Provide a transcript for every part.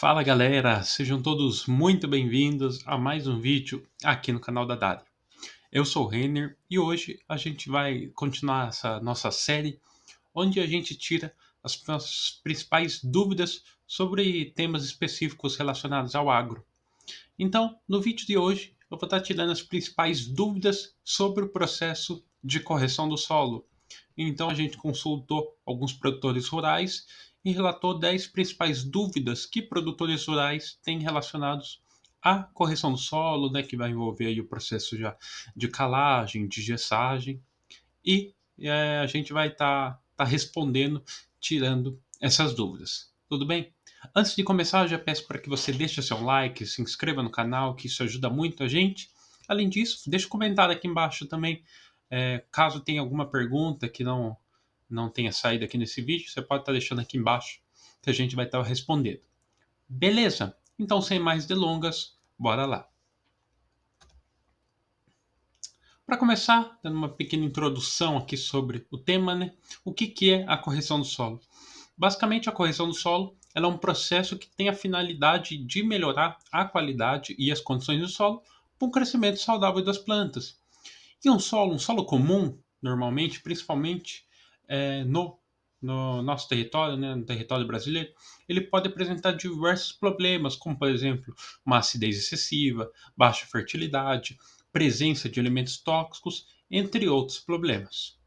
Fala galera, sejam todos muito bem-vindos a mais um vídeo aqui no canal da Dário. Eu sou o Renner e hoje a gente vai continuar essa nossa série onde a gente tira as nossas principais dúvidas sobre temas específicos relacionados ao agro. Então, no vídeo de hoje, eu vou estar tirando as principais dúvidas sobre o processo de correção do solo. Então, a gente consultou alguns produtores rurais e relatou 10 principais dúvidas que produtores rurais têm relacionados à correção do solo, né, que vai envolver aí o processo já de calagem, de gessagem, e a gente vai estar respondendo, tirando essas dúvidas. Tudo bem? Antes de começar, eu já peço para que você deixe seu like, se inscreva no canal, que isso ajuda muito a gente. Além disso, deixe um comentário aqui embaixo também. Caso tenha alguma pergunta que não tenha saído aqui nesse vídeo, você pode estar deixando aqui embaixo, que a gente vai estar respondendo. Beleza? Então, sem mais delongas, bora lá. Para começar, dando uma pequena introdução aqui sobre o tema, né? O que é a correção do solo? Basicamente, a correção do solo ela é um processo que tem a finalidade de melhorar a qualidade e as condições do solo para um crescimento saudável das plantas. E um solo comum, normalmente, principalmente no nosso território, né, no território brasileiro, ele pode apresentar diversos problemas, como, por exemplo, uma acidez excessiva, baixa fertilidade, presença de elementos tóxicos, entre outros problemas.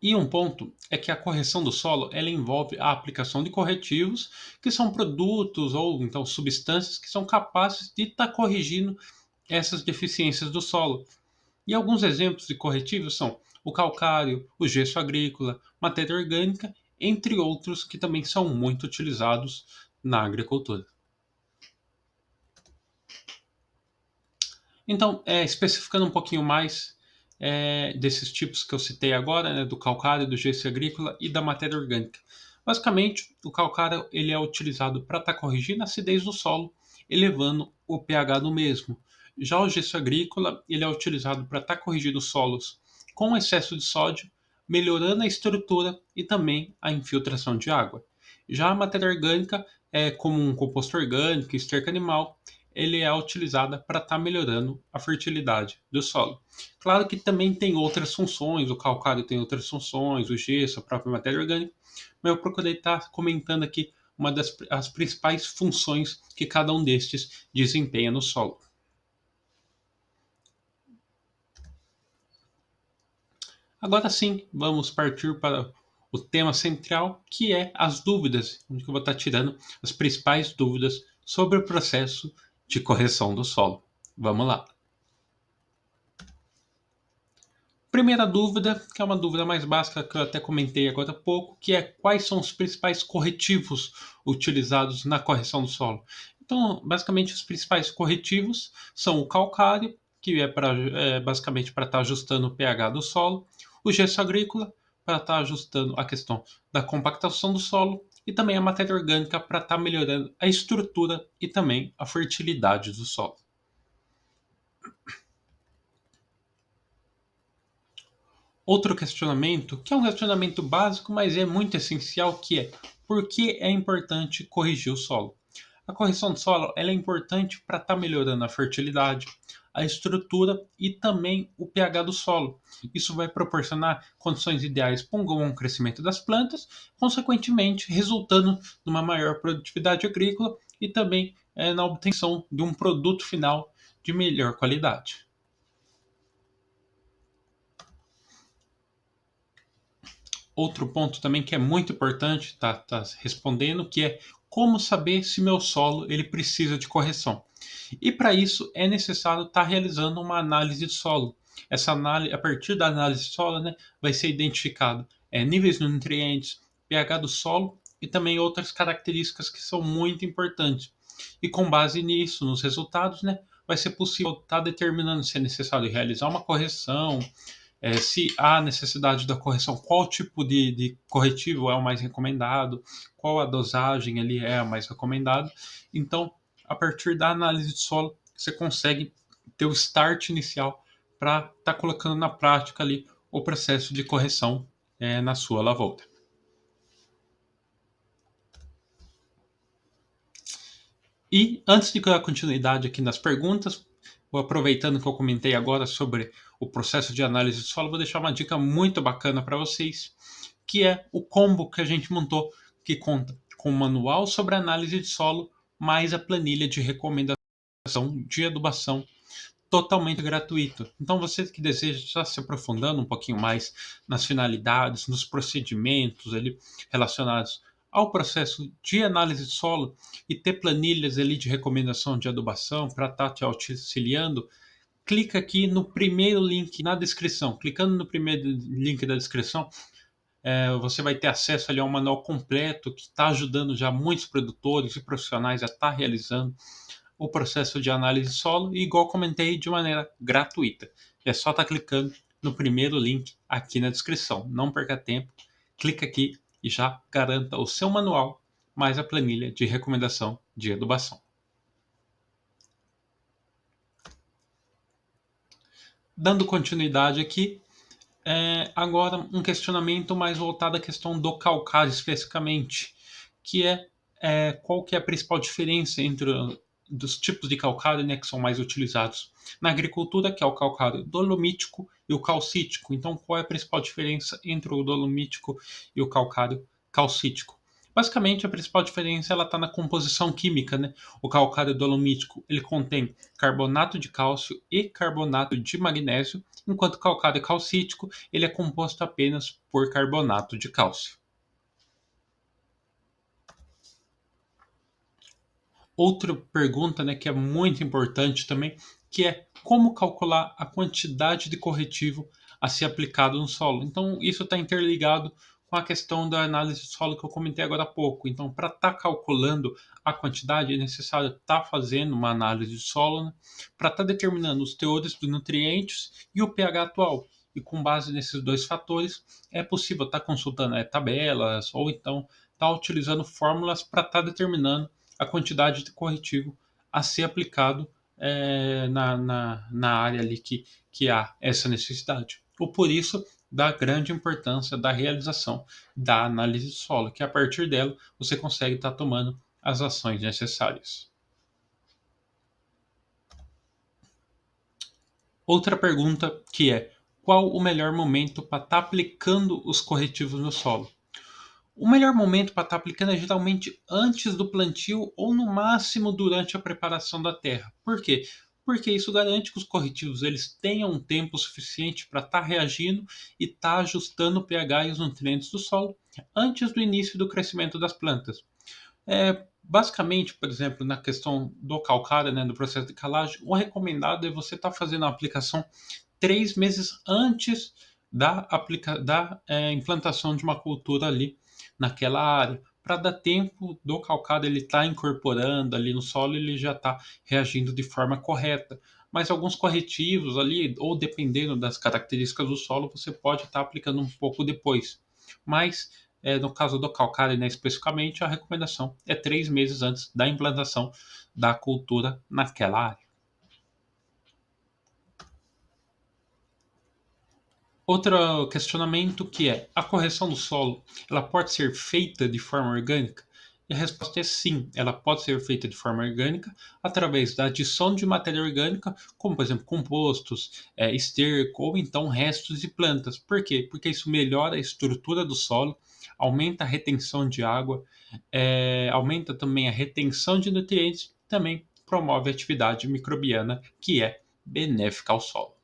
E um ponto é que a correção do solo ela envolve a aplicação de corretivos, que são produtos ou então substâncias que são capazes de estar corrigindo essas deficiências do solo. E alguns exemplos de corretivos são o calcário, o gesso agrícola, matéria orgânica, entre outros que também são muito utilizados na agricultura. Então, especificando um pouquinho mais desses tipos que eu citei agora, né, do calcário, do gesso agrícola e da matéria orgânica. Basicamente, o calcário ele é utilizado para estar corrigindo a acidez do solo, elevando o pH do mesmo. Já o gesso agrícola ele é utilizado para estar corrigindo solos com excesso de sódio, melhorando a estrutura e também a infiltração de água. Já a matéria orgânica é como um composto orgânico, esterco animal, ele é utilizada para estar melhorando a fertilidade do solo. Claro que também tem outras funções, o calcário tem outras funções, o gesso, a própria matéria orgânica, mas eu procurei estar comentando aqui uma das as principais funções que cada um destes desempenha no solo. Agora sim, vamos partir para o tema central, que é as dúvidas, onde eu vou estar tirando as principais dúvidas sobre o processo de correção do solo. Vamos lá. Primeira dúvida, que é uma dúvida mais básica que eu até comentei agora há pouco, que é quais são os principais corretivos utilizados na correção do solo. Então, basicamente, os principais corretivos são o calcário, que basicamente para estar ajustando o pH do solo, o gesso agrícola, para estar ajustando a questão da compactação do solo, e também a matéria orgânica para estar melhorando a estrutura e também a fertilidade do solo. Outro questionamento, que é um questionamento básico, mas é muito essencial, que é por que é importante corrigir o solo? A correção do solo ela é importante para estar melhorando a fertilidade, a estrutura e também o pH do solo. Isso vai proporcionar condições ideais para um bom crescimento das plantas, consequentemente resultando numa maior produtividade agrícola e também na obtenção de um produto final de melhor qualidade. Outro ponto também que é muito importante tá respondendo, que é como saber se meu solo ele precisa de correção. E para isso é necessário estar realizando uma análise de solo. Essa análise, a partir da análise de solo, né, vai ser identificado níveis de nutrientes, pH do solo e também outras características que são muito importantes. E com base nisso, nos resultados, né, vai ser possível estar determinando se é necessário realizar uma correção, se há necessidade da correção, qual tipo de corretivo é o mais recomendado, qual a dosagem ali é a mais recomendada. Então, a partir da análise de solo, você consegue ter o start inicial para estar colocando na prática ali o processo de correção na sua lavoura. E antes de dar continuidade aqui nas perguntas, vou aproveitando que eu comentei agora sobre o processo de análise de solo, vou deixar uma dica muito bacana para vocês, que é o combo que a gente montou, que conta com o manual sobre análise de solo, mais a planilha de recomendação de adubação totalmente gratuito. Então, você que deseja estar se aprofundando um pouquinho mais nas finalidades, nos procedimentos ali relacionados ao processo de análise de solo e ter planilhas ali de recomendação de adubação para estar te auxiliando, clica aqui no primeiro link na descrição. Clicando no primeiro link da descrição, você vai ter acesso ali ao manual completo que está ajudando já muitos produtores e profissionais a estar realizando o processo de análise solo e, igual comentei, de maneira gratuita. É só estar clicando no primeiro link aqui na descrição. Não perca tempo, clica aqui e já garanta o seu manual mais a planilha de recomendação de adubação. Dando continuidade aqui, agora um questionamento mais voltado à questão do calcário especificamente, que qual que é a principal diferença entre dos tipos de calcário, né, que são mais utilizados na agricultura, que é o calcário dolomítico e o calcítico. Então, qual é a principal diferença entre o dolomítico e o calcário calcítico? Basicamente, a principal diferença ela está na composição química, né? O calcário dolomítico ele contém carbonato de cálcio e carbonato de magnésio, enquanto o calcário calcítico ele é composto apenas por carbonato de cálcio. Outra pergunta, né, que é muito importante também, que é como calcular a quantidade de corretivo a ser aplicado no solo. Então, isso está interligado com a questão da análise de solo que eu comentei agora há pouco. Então, para estar calculando a quantidade, é necessário estar fazendo uma análise de solo, né, para estar determinando os teores de nutrientes e o pH atual. E com base nesses dois fatores, é possível estar consultando tabelas ou então estar utilizando fórmulas para estar determinando a quantidade de corretivo a ser aplicado na área ali que há essa necessidade. Ou por isso, da grande importância da realização da análise de solo, que a partir dela você consegue estar tomando as ações necessárias. Outra pergunta que é: qual o melhor momento para estar aplicando os corretivos no solo? O melhor momento para estar aplicando é geralmente antes do plantio ou no máximo durante a preparação da terra. Por quê? Porque isso garante que os corretivos eles tenham um tempo suficiente para estar reagindo e estar ajustando o pH e os nutrientes do solo antes do início do crescimento das plantas. Basicamente, por exemplo, na questão do calcário, né, do processo de calagem, o recomendado é você estar fazendo a aplicação 3 meses antes da implantação de uma cultura ali naquela área, para dar tempo do calcário ele estar incorporando ali no solo, ele já está reagindo de forma correta. Mas alguns corretivos ali, ou dependendo das características do solo, você pode estar aplicando um pouco depois. Mas no caso do calcário, né, especificamente, a recomendação é 3 meses antes da implantação da cultura naquela área. Outro questionamento que é: a correção do solo, ela pode ser feita de forma orgânica? E a resposta é sim, ela pode ser feita de forma orgânica através da adição de matéria orgânica, como por exemplo compostos, esterco ou então restos de plantas. Por quê? Porque isso melhora a estrutura do solo, aumenta a retenção de água, aumenta também a retenção de nutrientes, também promove a atividade microbiana que é benéfica ao solo.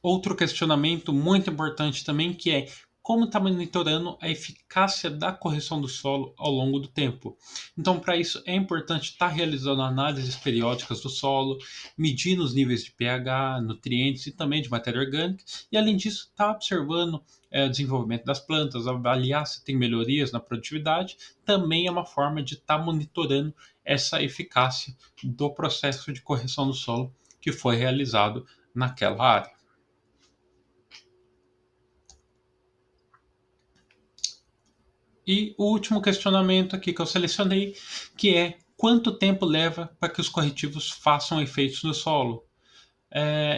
Outro questionamento muito importante também que é: como está monitorando a eficácia da correção do solo ao longo do tempo? Então, para isso é importante estar realizando análises periódicas do solo, medindo os níveis de pH, nutrientes e também de matéria orgânica, e além disso, estar observando o desenvolvimento das plantas, avaliar se tem melhorias na produtividade, também é uma forma de estar monitorando essa eficácia do processo de correção do solo que foi realizado naquela área. E o último questionamento aqui que eu selecionei, que é: quanto tempo leva para que os corretivos façam efeitos no solo?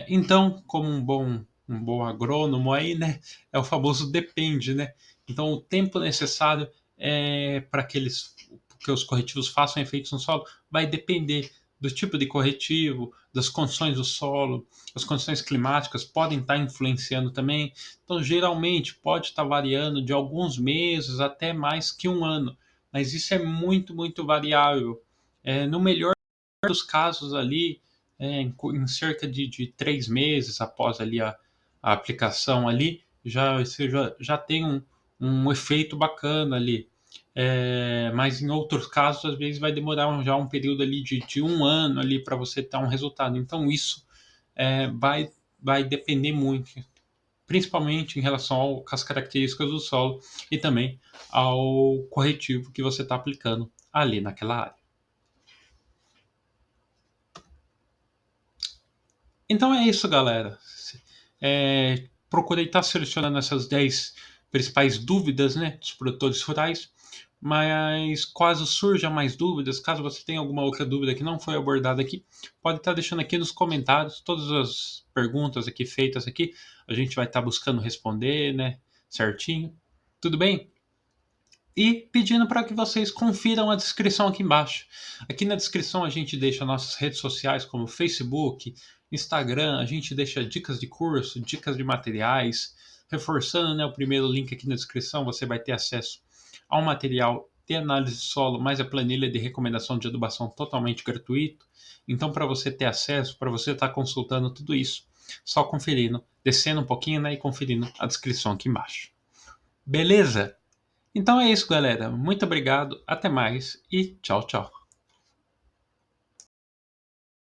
Então, como um bom agrônomo aí, né, é o famoso depende, né? Então, o tempo necessário para que os corretivos façam efeitos no solo, vai depender do tipo de corretivo, das condições do solo, as condições climáticas podem estar influenciando também. Então, geralmente, pode estar variando de alguns meses até mais que um ano, mas isso é muito, muito variável. No melhor dos casos ali, em cerca de 3 meses após ali a aplicação ali, já tem um efeito bacana ali. Mas em outros casos, às vezes vai demorar já um período ali de um ano ali para você ter um resultado. Então isso vai depender muito, principalmente em relação às características do solo e também ao corretivo que você está aplicando ali naquela área. Então é isso, galera. Procurei estar selecionando essas 10 principais dúvidas, né, dos produtores rurais, mas caso surjam mais dúvidas, caso você tenha alguma outra dúvida que não foi abordada aqui, pode estar deixando aqui nos comentários todas as perguntas aqui feitas aqui, a gente vai estar buscando responder, né, certinho. Tudo bem? E pedindo para que vocês confiram a descrição aqui embaixo. Aqui na descrição a gente deixa nossas redes sociais como Facebook, Instagram, a gente deixa dicas de curso, dicas de materiais. Reforçando, né, o primeiro link aqui na descrição, você vai ter acesso ao material de análise de solo, mais a planilha de recomendação de adubação totalmente gratuito. Então, para você ter acesso, para você estar consultando tudo isso, só conferindo, descendo um pouquinho, né, e conferindo a descrição aqui embaixo. Beleza? Então é isso, galera. Muito obrigado, até mais e tchau, tchau.